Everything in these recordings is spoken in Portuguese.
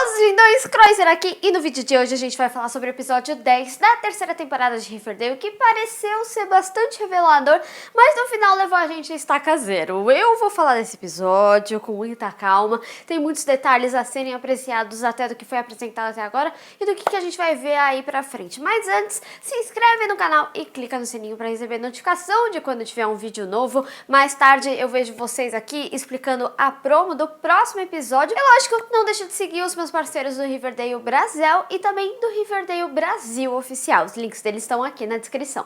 meus lindões, Croiser aqui, e no vídeo de hoje a gente vai falar sobre o episódio 10 da terceira temporada de Riverdale, que pareceu ser bastante revelador, mas no final levou a gente a estaca zero. Eu vou falar desse episódio com muita calma, tem muitos detalhes a serem apreciados até do que foi apresentado até agora e do que a gente vai ver aí pra frente. Mas antes, se inscreve no canal e clica no sininho pra receber notificação de quando tiver um vídeo novo. Mais tarde eu vejo vocês aqui explicando a promo do próximo episódio. E lógico, não deixa de seguir os meus parceiros do Riverdale Brasil e também do Riverdale Brasil Oficial. Os links deles estão aqui na descrição.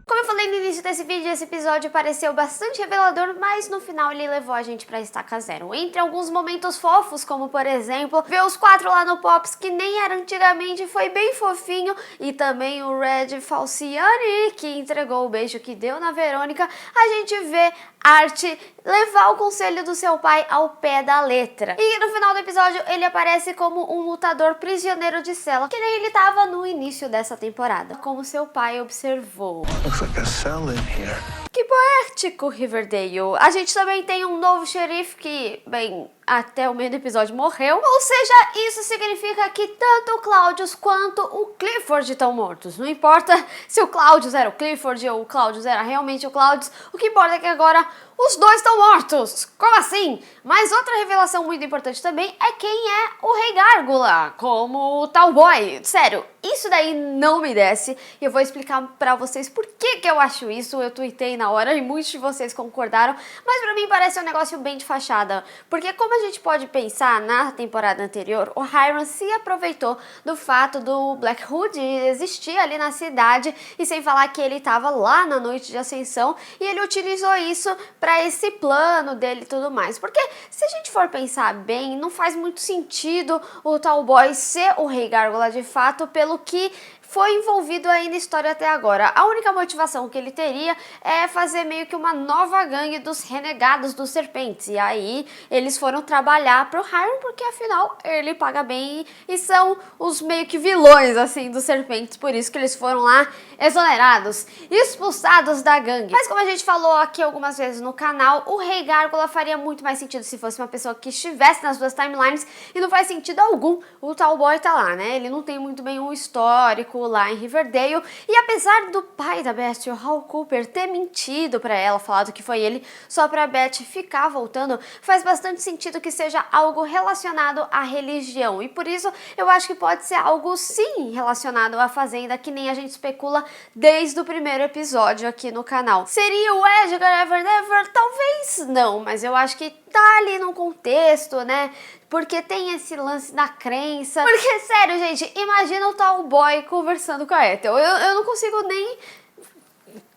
Como eu falei no início desse vídeo, esse episódio pareceu bastante revelador, mas no final ele levou a gente pra estaca zero. Entre alguns momentos fofos, como por exemplo, ver os quatro lá no Pops, que nem era antigamente, foi bem fofinho, e também o Red Falciani, que entregou o beijo que deu na Verônica, a gente vê Art levar o conselho do seu pai ao pé da letra. E no final do episódio ele aparece como um lutador prisioneiro de cela, que nem ele tava no início dessa temporada, como seu pai observou. Like a cell in here. Que poético, Riverdale. A gente também tem um novo xerife que, bem, até o meio do episódio morreu. Ou seja, isso significa que tanto o Claudius quanto o Clifford estão mortos. Não importa se o Claudius era o Clifford ou o Claudius era realmente o Claudius. O que importa é que agora os dois estão mortos. Como assim? Mas outra revelação muito importante também é quem é o Rei Gárgula, como o Talboy. Sério, isso daí não me desce. E eu vou explicar pra vocês por que eu acho isso. Eu tuitei na hora e muitos de vocês concordaram. Mas pra mim parece um negócio bem de fachada. Porque como a gente pode pensar, na temporada anterior, o Hiram se aproveitou do fato do Black Hood existir ali na cidade. E sem falar que ele tava lá na noite de ascensão. E ele utilizou isso pra esse plano dele e tudo mais. Porque se a gente for pensar bem, não faz muito sentido o Talboy ser o Rei Gárgula de fato, pelo que foi envolvido aí na história até agora. A única motivação que ele teria é fazer meio que uma nova gangue dos renegados dos serpentes. E aí eles foram trabalhar pro Hiram, porque afinal ele paga bem e são os meio que vilões assim dos serpentes. Por isso que eles foram lá exonerados, expulsados da gangue. Mas como a gente falou aqui algumas vezes no canal, o Rei Gárgula faria muito mais sentido se fosse uma pessoa que estivesse nas duas timelines, e não faz sentido algum o Talboy tá lá, né? Ele não tem muito bem um histórico lá em Riverdale, e apesar do pai da Beth, o Hal Cooper, ter mentido pra ela, falado que foi ele, só pra Beth ficar voltando, faz bastante sentido que seja algo relacionado à religião, e por isso eu acho que pode ser algo sim relacionado à Fazenda, que nem a gente especula desde o primeiro episódio aqui no canal. Seria o Edgar Evernever? Talvez não, mas eu acho que tá ali no contexto, né? Porque tem esse lance da crença. Porque, sério, gente, imagina o Talboy conversando com a Ethel. Eu não consigo nem...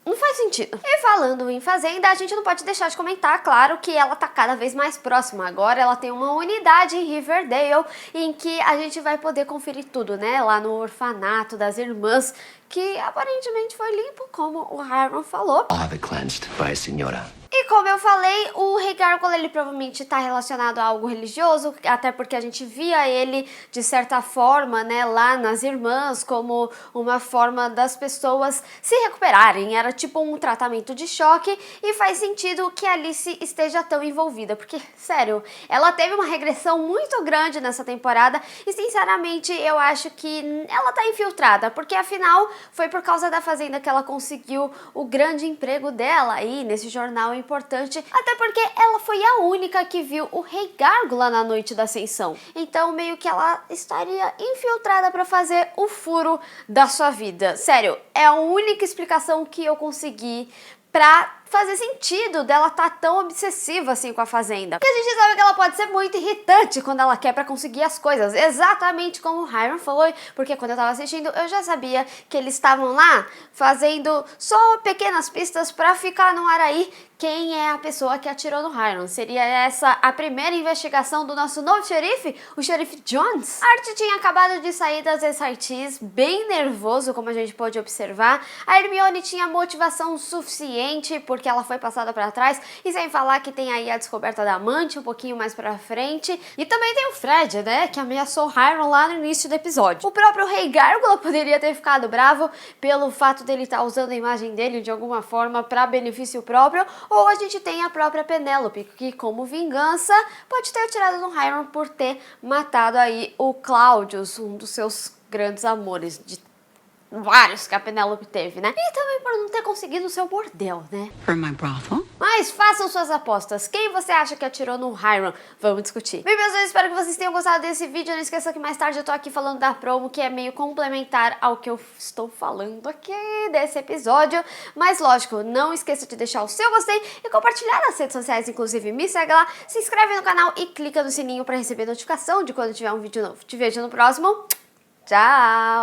Não faz sentido. E falando em Fazenda, a gente não pode deixar de comentar, claro, que ela tá cada vez mais próxima. Agora ela tem uma unidade em Riverdale em que a gente vai poder conferir tudo, né? Lá no orfanato das irmãs, que aparentemente foi limpo, como o Hiram falou. I'll have it cleansed by a senora. E como eu falei, o Rei Gárgula, ele provavelmente está relacionado a algo religioso, até porque a gente via ele, de certa forma, né, lá nas irmãs, como uma forma das pessoas se recuperarem. Era tipo um tratamento de choque, e faz sentido que a Alice esteja tão envolvida, porque, sério, ela teve uma regressão muito grande nessa temporada, e sinceramente eu acho que ela tá infiltrada, porque afinal foi por causa da Fazenda que ela conseguiu o grande emprego dela aí nesse jornal importante, até porque ela foi a única que viu o Rei Gárgula na noite da ascensão. Então meio que ela estaria infiltrada pra fazer o furo da sua vida. Sério, é a única explicação que eu consegui pra fazer sentido dela tá tão obsessiva assim com a Fazenda. Porque a gente sabe que ela pode ser muito irritante quando ela quer pra conseguir as coisas, exatamente como o Hiram foi, porque quando eu tava assistindo eu já sabia que eles estavam lá fazendo só pequenas pistas pra ficar no ar aí quem é a pessoa que atirou no Hiram. Seria essa a primeira investigação do nosso novo xerife, o xerife Jones? Art tinha acabado de sair das SRTs, bem nervoso, como a gente pode observar. A Hermione tinha motivação suficiente, porque ela foi passada pra trás, e sem falar que tem aí a descoberta da amante um pouquinho mais pra frente, e também tem o Fred, né, que ameaçou Hiram lá no início do episódio. O próprio Rei Gárgula poderia ter ficado bravo pelo fato dele estar usando a imagem dele de alguma forma pra benefício próprio, ou a gente tem a própria Penélope, que como vingança pode ter tirado no Hiram por ter matado aí o Claudius, um dos seus grandes amores de vários que a Penélope teve, né? E também por não ter conseguido o seu bordel, né? For my brothel? Mas façam suas apostas. Quem você acha que atirou no Hiram? Vamos discutir. Bem, pessoal, espero que vocês tenham gostado desse vídeo. Não esqueça que mais tarde eu tô aqui falando da promo, que é meio complementar ao que eu estou falando aqui desse episódio. Mas, lógico, não esqueça de deixar o seu gostei e compartilhar nas redes sociais. Inclusive, me segue lá, se inscreve no canal e clica no sininho pra receber notificação de quando tiver um vídeo novo. Te vejo no próximo. Tchau!